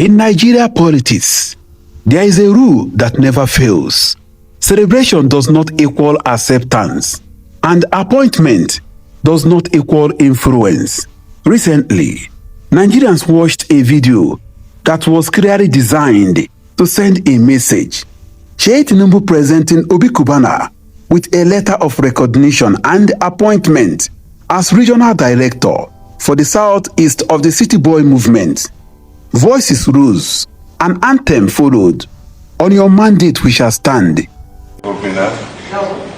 In Nigeria politics, there is a rule that never fails. Celebration does not equal acceptance, and appointment does not equal influence. Recently, Nigerians watched a video that was clearly designed to send a message. Seyi Tinubu presenting Obi Cubana with a letter of recognition and appointment as regional director for the southeast of the City Boy movement. Voices rose, an anthem followed. On your mandate we shall stand. Obina,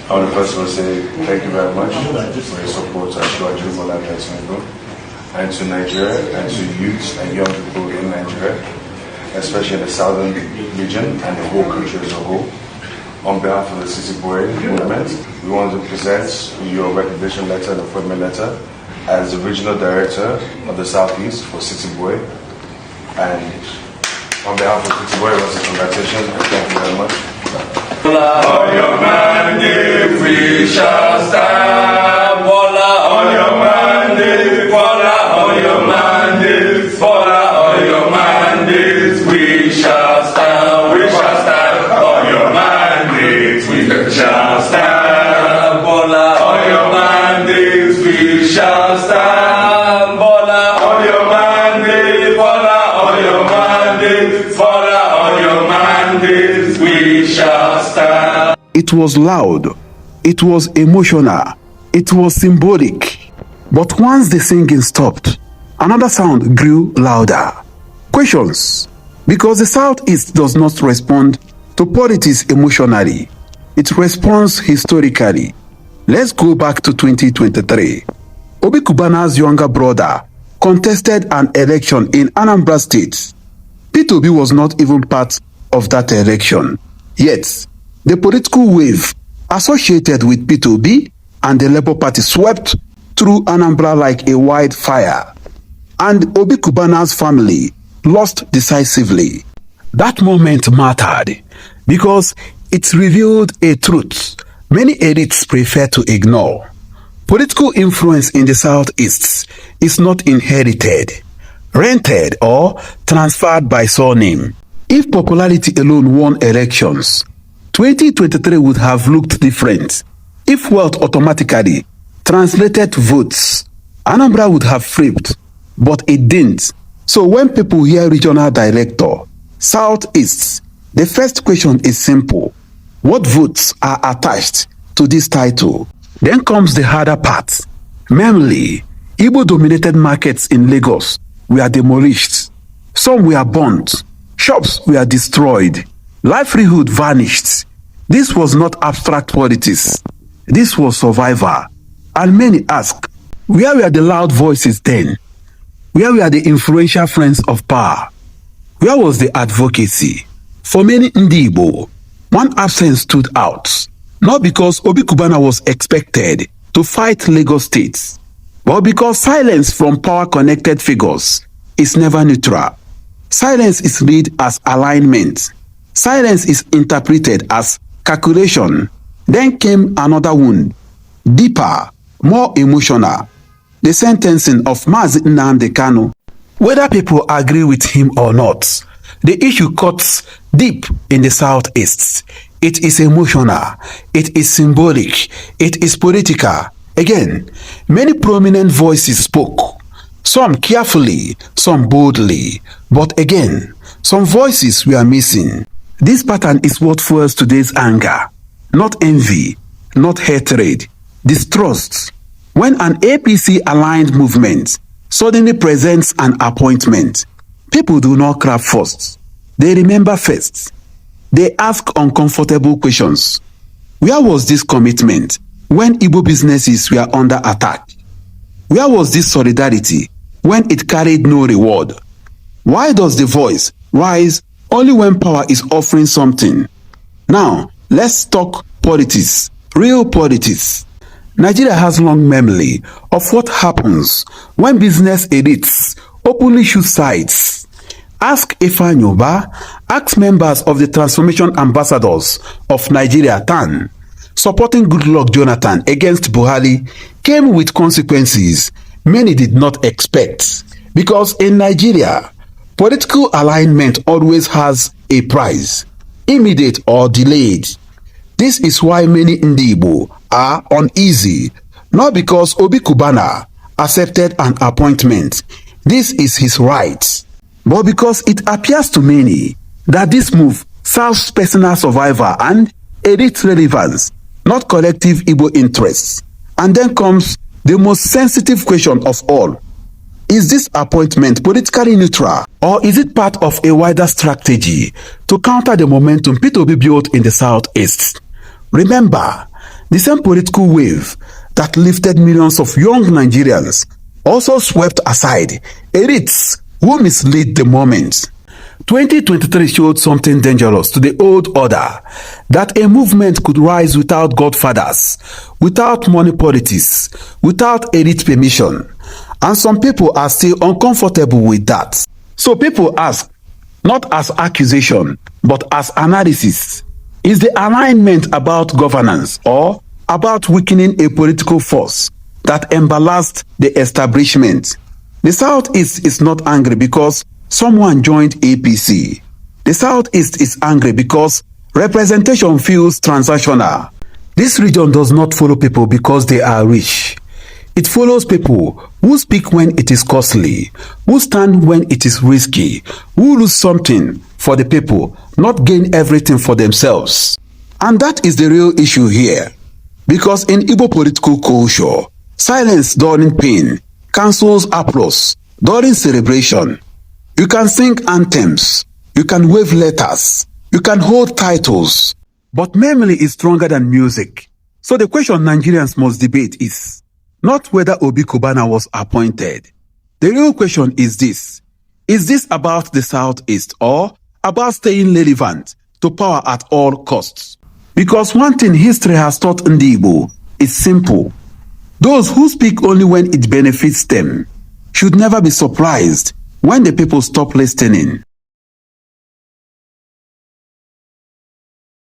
I want to first of all say thank you very much for your support and to Nigeria and to youth and young people in Nigeria, especially in the southern region and the whole country as a whole. On behalf of the City Boy movement, we want to present your recognition letter and appointment letter as the regional director of the Southeast for City Boy. And on behalf of City Boy, I want to say congratulations and thank you very much. On your mandate we shall stand. On your mandate, on your mandate, on your mandate we shall stand. We shall stand. On your mandate we shall stand. On your mandate we shall stand. On your mandate, on your mandate, on your mandate we shall stand. It was loud, it was emotional, it was symbolic. But once the singing stopped, another sound grew louder. Questions. Because the Southeast does not respond to politics emotionally, it responds historically. Let's go back to 2023. Obi Cubana's younger brother contested an election in Anambra State. P2B was not even part of that election. Yet, the political wave associated with P2B and the Labour Party swept through Anambra like a wildfire, and Obi Cubana's family lost decisively. That moment mattered because it revealed a truth many elites prefer to ignore. Political influence in the Southeast is not inherited, rented, or transferred by surname. If popularity alone won elections, 2023 would have looked different. If wealth automatically translated votes, Anambra would have flipped, but it didn't. So when people hear regional director, Southeast, the first question is simple. What votes are attached to this title? Then comes the harder part. Namely, Igbo-dominated markets in Lagos were demolished. Some were burnt. Shops were destroyed. Livelihood vanished. This was not abstract politics. This was survival. And many ask, where were the loud voices then? Where were the influential friends of power? Where was the advocacy? For many Igbo, one absence stood out. Not because Obi Cubana was expected to fight Lagos State, but because silence from power-connected figures is never neutral. Silence is read as alignment. Silence is interpreted as calculation. Then came another wound, deeper, more emotional. The sentencing of Nnamdi Kanu. Whether people agree with him or not, the issue cuts deep in the Southeast. It is emotional, it is symbolic, it is political. Again, many prominent voices spoke. Some carefully, some boldly. But again, some voices were missing. This pattern is what fuels today's anger. Not envy, not hatred, distrust. When an APC-aligned movement suddenly presents an appointment, people do not clap first. They remember first. They ask uncomfortable questions. Where was this commitment when Igbo businesses were under attack? Where was this solidarity when it carried no reward? Why does the voice rise only when power is offering something? Now, let's talk politics, real politics. Nigeria has long memory of what happens when business elites openly shoot sides. Ask Ifeanyi Ubah, ask members of the Transformation Ambassadors of Nigeria TAN. Supporting Goodluck Jonathan against Buhari came with consequences many did not expect. Because in Nigeria, Political alignment always has a price, immediate or delayed. This is why many Igbo are uneasy, not because Obi Cubana accepted an appointment. This is his right. But because it appears to many that this move serves personal survival and elite relevance, not collective Igbo interests. And then comes the most sensitive question of all. Is this appointment politically neutral, or is it part of a wider strategy to counter the momentum Peter Obi built in the Southeast? Remember, the same political wave that lifted millions of young Nigerians also swept aside elites who mislead the moment. 2023 showed something dangerous to the old order, that a movement could rise without godfathers, without money politics, without elite permission. And some people are still uncomfortable with that. So people ask, not as accusation, but as analysis, is the alignment about governance or about weakening a political force that emballasts the establishment? The Southeast is not angry because someone joined APC. The Southeast is angry because representation feels transactional. This region does not follow people because they are rich. It follows people who speak when it is costly, who stand when it is risky, who lose something for the people, not gain everything for themselves. And that is the real issue here. Because in Igbo political culture, silence during pain cancels applause during celebration. You can sing anthems, you can wave letters, you can hold titles, but memory is stronger than music. So the question Nigerians must debate is not whether Obi Cubana was appointed. The real question is this about the Southeast or about staying relevant to power at all costs? Because one thing history has taught Igbo is simple. Those who speak only when it benefits them should never be surprised when the people stop listening.